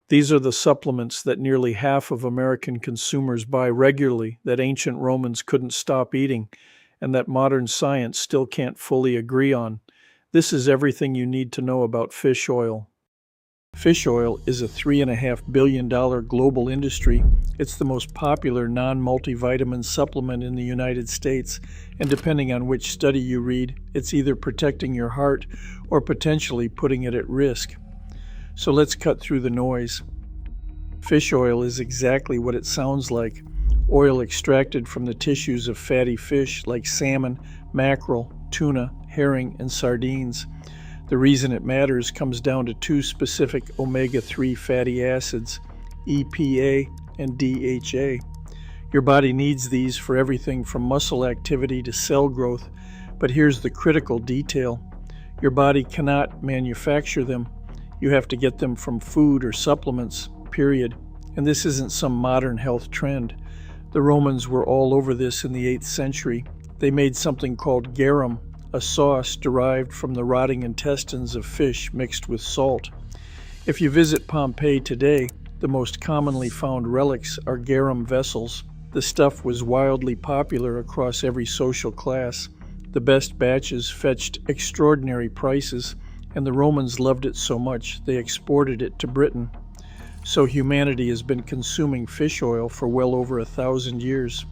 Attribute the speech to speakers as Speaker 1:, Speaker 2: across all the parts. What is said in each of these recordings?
Speaker 1: These are the supplements that nearly half of American consumers buy regularly, that ancient Romans couldn't stop eating, and that modern science still can't fully agree on. This is everything you need to know about fish oil. Fish oil is a $3.5 billion global industry. It's the most popular non-multivitamin supplement in the United States, and depending on which study you read, it's either protecting your heart or potentially putting it at risk. So let's cut through the noise. Fish oil is exactly what it sounds like: oil extracted from the tissues of fatty fish like salmon, mackerel, tuna, herring, and sardines. The reason it matters comes down to two specific omega-3 fatty acids, EPA and DHA. Your body needs these for everything from muscle activity to cell growth, but here's the critical detail. Your body cannot manufacture them. You have to get them from food or supplements, period. And this isn't some modern health trend. The Romans were all over this in the 8th century. They made something called garum, a sauce derived from the rotting intestines of fish mixed with salt. If you visit Pompeii today, the most commonly found relics are garum vessels. The stuff was wildly popular across every social class. The best batches fetched extraordinary prices, and the Romans loved it so much they exported it to Britain. So humanity has been consuming fish oil for well over 1,000 years.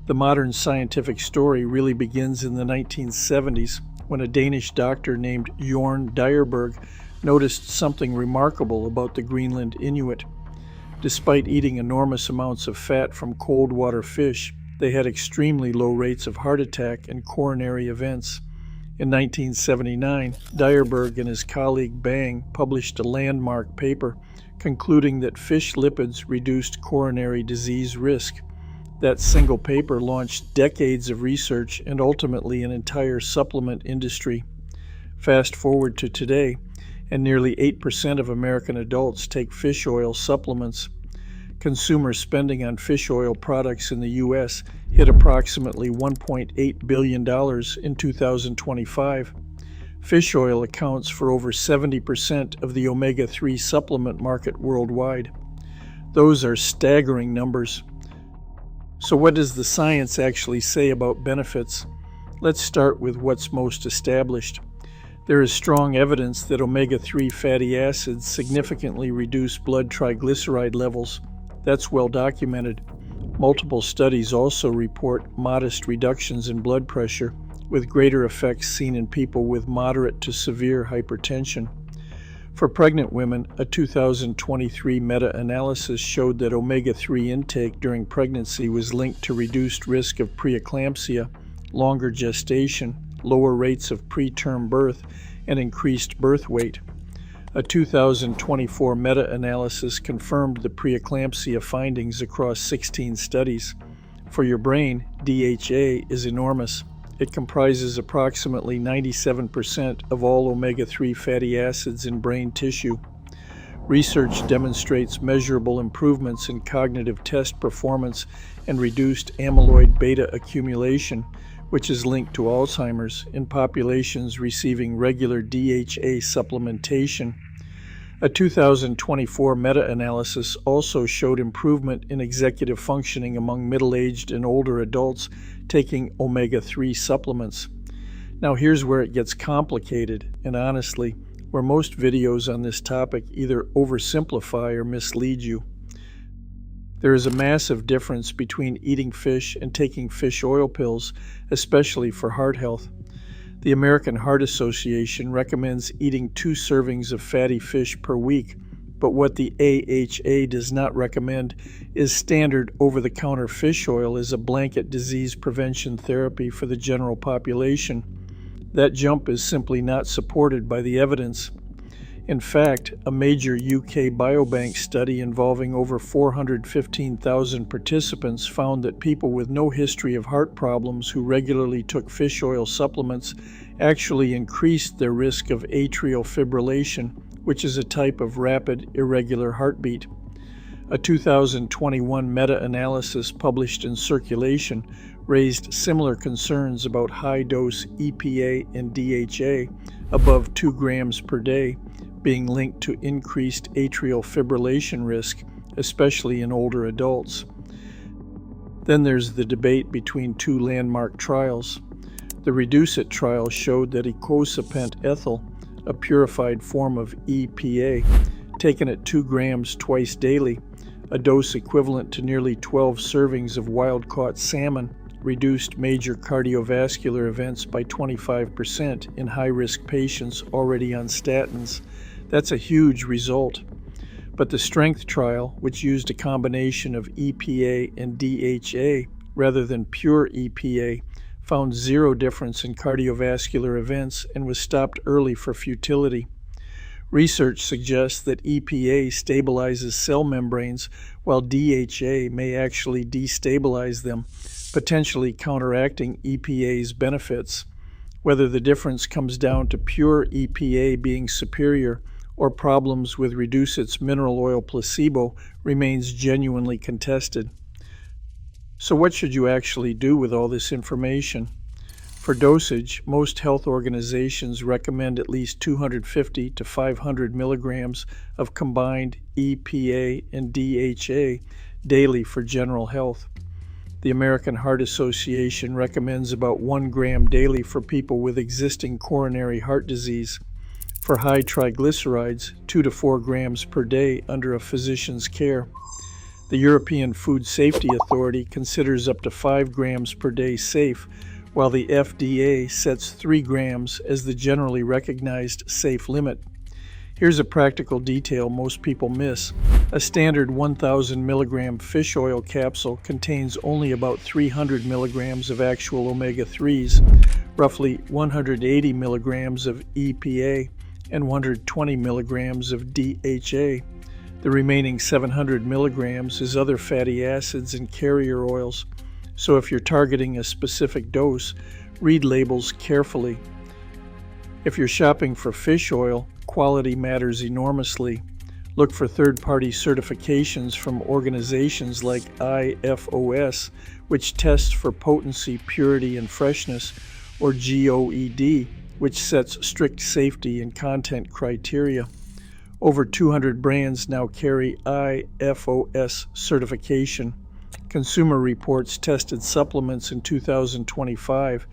Speaker 1: The modern scientific story really begins in the 1970s, when a Danish doctor named Jorn Dyerberg noticed something remarkable about the Greenland Inuit. Despite eating enormous amounts of fat from cold water fish, they had extremely low rates of heart attack and coronary events. In 1979, Dyerberg and his colleague Bang published a landmark paper concluding that fish lipids reduced coronary disease risk. That single paper launched decades of research and ultimately an entire supplement industry. Fast forward to today, and nearly 8% of American adults take fish oil supplements. Consumer spending on fish oil products in the U.S. hit approximately $1.8 billion in 2025. Fish oil accounts for over 70% of the omega-3 supplement market worldwide. Those are staggering numbers. So what does the science actually say about benefits? Let's start with what's most established. There is strong evidence that omega-3 fatty acids significantly reduce blood triglyceride levels. That's well documented. Multiple studies also report modest reductions in blood pressure, with greater effects seen in people with moderate to severe hypertension. For pregnant women, a 2023 meta-analysis showed that omega-3 intake during pregnancy was linked to reduced risk of preeclampsia, longer gestation, lower rates of preterm birth, and increased birth weight. A 2024 meta-analysis confirmed the preeclampsia findings across 16 studies. For your brain, DHA is enormous. It comprises approximately 97% of all omega-3 fatty acids in brain tissue. Research demonstrates measurable improvements in cognitive test performance and reduced amyloid beta accumulation, which is linked to Alzheimer's in populations receiving regular DHA supplementation. A 2024 meta-analysis also showed improvement in executive functioning among middle-aged and older adults taking omega-3 supplements. Now here's where it gets complicated, and honestly, where most videos on this topic either oversimplify or mislead you. There is a massive difference between eating fish and taking fish oil pills, especially for heart health. The American Heart Association recommends eating 2 servings of fatty fish per week, but what the AHA does not recommend is standard over-the-counter fish oil as a blanket disease prevention therapy for the general population. That jump is simply not supported by the evidence. In fact, a major UK biobank study involving over 415,000 participants found that people with no history of heart problems who regularly took fish oil supplements actually increased their risk of atrial fibrillation, which is a type of rapid, irregular heartbeat. A 2021 meta-analysis published in Circulation raised similar concerns about high-dose EPA and DHA above 2 grams per day, being linked to increased atrial fibrillation risk, especially in older adults. Then there's the debate between two landmark trials. The REDUCE-IT trial showed that icosapent ethyl, a purified form of EPA, taken at 2 grams twice daily, a dose equivalent to nearly 12 servings of wild-caught salmon, reduced major cardiovascular events by 25% in high-risk patients already on statins. That's a huge result. But the STRENGTH trial, which used a combination of EPA and DHA rather than pure EPA, found 0 difference in cardiovascular events and was stopped early for futility. Research suggests that EPA stabilizes cell membranes while DHA may actually destabilize them, potentially counteracting EPA's benefits. Whether the difference comes down to pure EPA being superior or problems with REDUCE-IT's mineral oil placebo remains genuinely contested. So what should you actually do with all this information? For dosage, most health organizations recommend at least 250 to 500 milligrams of combined EPA and DHA daily for general health. The American Heart Association recommends about 1 gram daily for people with existing coronary heart disease. For high triglycerides, 2 to 4 grams per day under a physician's care. The European Food Safety Authority considers up to 5 grams per day safe, while the FDA sets 3 grams as the generally recognized safe limit. Here's a practical detail most people miss. A standard 1,000 milligram fish oil capsule contains only about 300 milligrams of actual omega-3s, roughly 180 milligrams of EPA, and 120 milligrams of DHA. The remaining 700 milligrams is other fatty acids and carrier oils. So if you're targeting a specific dose, read labels carefully. If you're shopping for fish oil, quality matters enormously. Look for third-party certifications from organizations like IFOS, which tests for potency, purity, and freshness, or GOED, which sets strict safety and content criteria. Over 200 brands now carry IFOS certification. Consumer Reports tested supplements in 2025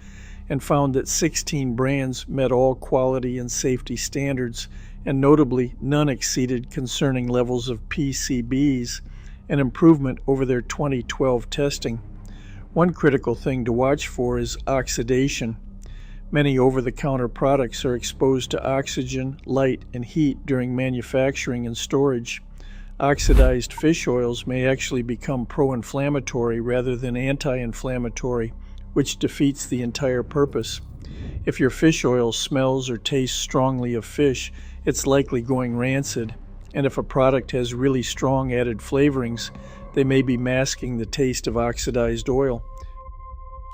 Speaker 1: and found that 16 brands met all quality and safety standards, and notably none exceeded concerning levels of PCBs, an improvement over their 2012 testing. One critical thing to watch for is oxidation. Many over-the-counter products are exposed to oxygen, light, and heat during manufacturing and storage. Oxidized fish oils may actually become pro-inflammatory rather than anti-inflammatory, which defeats the entire purpose. If your fish oil smells or tastes strongly of fish, it's likely going rancid, and if a product has really strong added flavorings, they may be masking the taste of oxidized oil.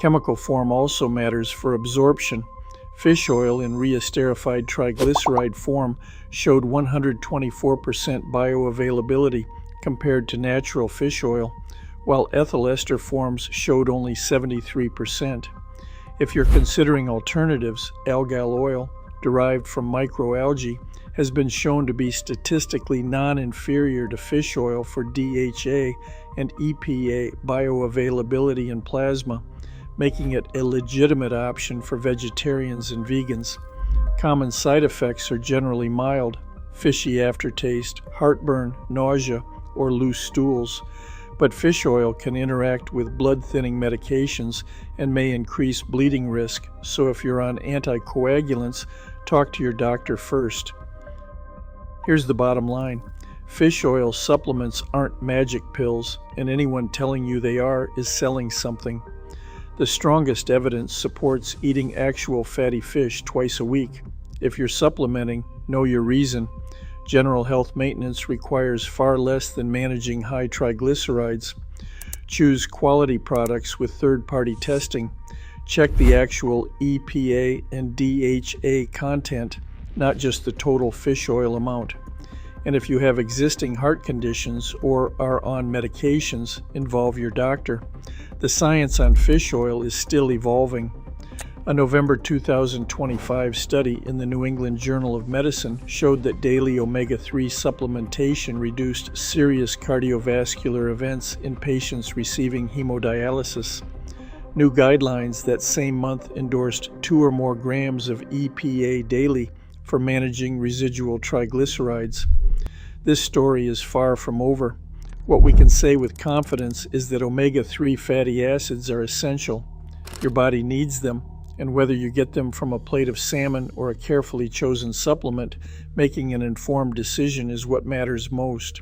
Speaker 1: Chemical form also matters for absorption. Fish oil in reesterified triglyceride form showed 124% bioavailability compared to natural fish oil, while ethyl ester forms showed only 73%. If you're considering alternatives, algal oil, derived from microalgae, has been shown to be statistically non-inferior to fish oil for DHA and EPA bioavailability in plasma, making it a legitimate option for vegetarians and vegans. Common side effects are generally mild: fishy aftertaste, heartburn, nausea, or loose stools. But fish oil can interact with blood-thinning medications and may increase bleeding risk, so if you're on anticoagulants, talk to your doctor first. Here's the bottom line. Fish oil supplements aren't magic pills, and anyone telling you they are is selling something. The strongest evidence supports eating actual fatty fish twice a week. If you're supplementing, know your reason. General health maintenance requires far less than managing high triglycerides. Choose quality products with third-party testing. Check the actual EPA and DHA content, not just the total fish oil amount. And if you have existing heart conditions or are on medications, involve your doctor. The science on fish oil is still evolving. A November 2025 study in the New England Journal of Medicine showed that daily omega-3 supplementation reduced serious cardiovascular events in patients receiving hemodialysis. New guidelines that same month endorsed 2 or more grams of EPA daily for managing residual triglycerides. This story is far from over. What we can say with confidence is that omega-3 fatty acids are essential. Your body needs them, and whether you get them from a plate of salmon or a carefully chosen supplement, making an informed decision is what matters most.